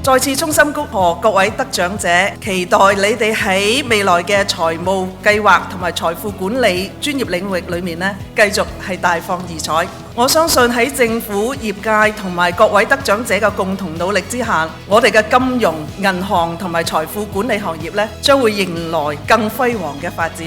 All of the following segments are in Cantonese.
再次衷心祝賀各位得獎者，期待你哋喺未來嘅財務計劃同埋財富管理專業領域裏面繼續係大放異彩。我相信喺政府、業界同埋各位得獎者嘅共同努力之下，我哋嘅金融、銀行同埋財富管理行業將會迎來更輝煌嘅發展。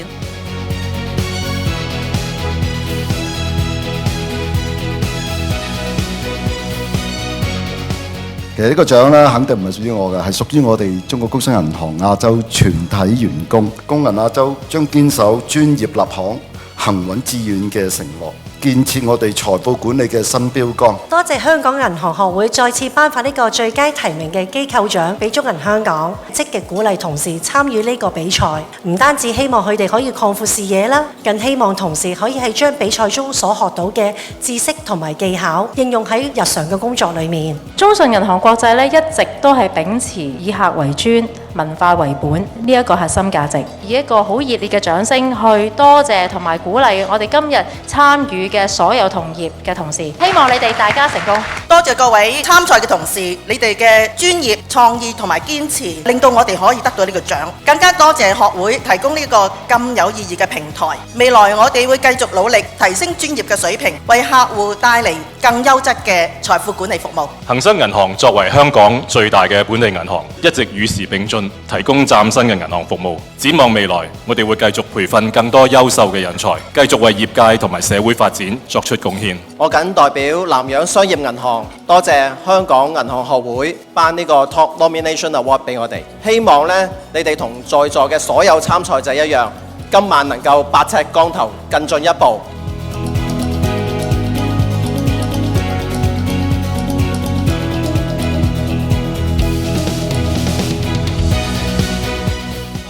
其實呢個獎咧，肯定唔係屬於我嘅，係屬於我哋中國工商銀行亞洲全體員工。工銀亞洲將堅守專業立行、行穩致遠嘅承諾，建設我哋財富管理嘅新標杆。多謝香港銀行學會再次頒發呢個最佳提名嘅機構獎俾中銀香港，積極鼓勵同事參與呢個比賽。唔單止希望佢哋可以擴闊視野啦，更希望同事可以係將比賽中所學到嘅知識同埋技巧應用喺日常嘅工作裏面。中信銀行國際咧一直都係秉持以客為尊、文化為本呢一個核心價值，以一個好熱烈嘅掌聲去多謝同埋鼓勵我哋今日參與嘅所有同業嘅同事，希望你哋大家成功。多謝各位參賽嘅同事，你哋嘅專業、創意同埋堅持，令到我哋可以得到呢個獎。更加多謝學會提供呢個咁有意義嘅平台。未來我哋會繼續努力提升專業嘅水平，為客戶帶嚟更優質嘅財富管理服務。恒生銀行作為香港最大嘅本地銀行，一直與時並進，提供嶄新嘅銀行服務。展望未來，我哋會繼續培訓更多優秀嘅人才，繼續為業界同埋社會發展作出貢獻。我謹代表南洋商業銀行多謝香港銀行學會頒呢個 Top Nomination Award 俾我哋。希望呢，你哋同在座嘅所有參賽者一樣，今晚能夠百尺竿頭更進一步。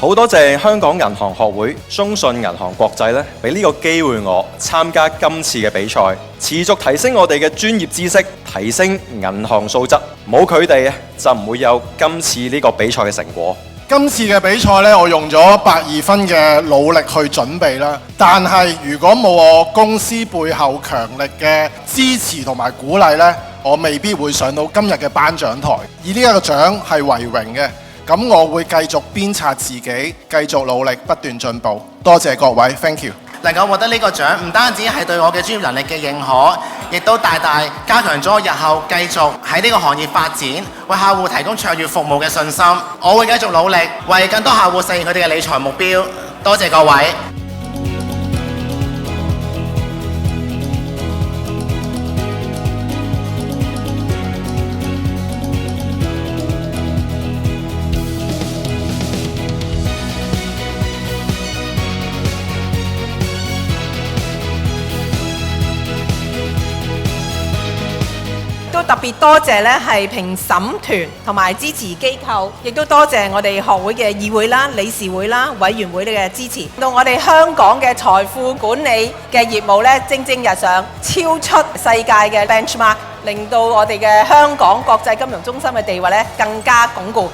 好多謝香港銀行學會、中信銀行國際咧，俾呢個機會我參加今次嘅比賽，持續提升我哋嘅專業知識，提升銀行素質。冇佢哋就唔會有今次呢個比賽嘅成果。今次嘅比賽咧，我用咗120分嘅努力去準備啦。但係如果冇我公司背後強力嘅支持同埋鼓勵呢，我未必會上到今日嘅頒獎台。而呢一個獎係為榮嘅。咁我會繼續鞭策自己，繼續努力，不斷進步。多謝各位 ，thank you。能夠獲得呢個獎，唔單止係對我嘅專業能力嘅認可，亦都大大加強咗我日後繼續喺呢個行業發展，為客戶提供卓越服務嘅信心。我會繼續努力，為更多客戶實現佢哋嘅理財目標。多謝各位。都特別多謝咧係評審團同埋支持機構，亦都多謝我哋學會嘅議會啦、理事會啦、委員會嘅支持，到我哋香港嘅財富管理嘅業務咧蒸蒸日上，超出世界嘅 benchmark，令到我哋嘅香港國際金融中心嘅地位咧更加鞏固。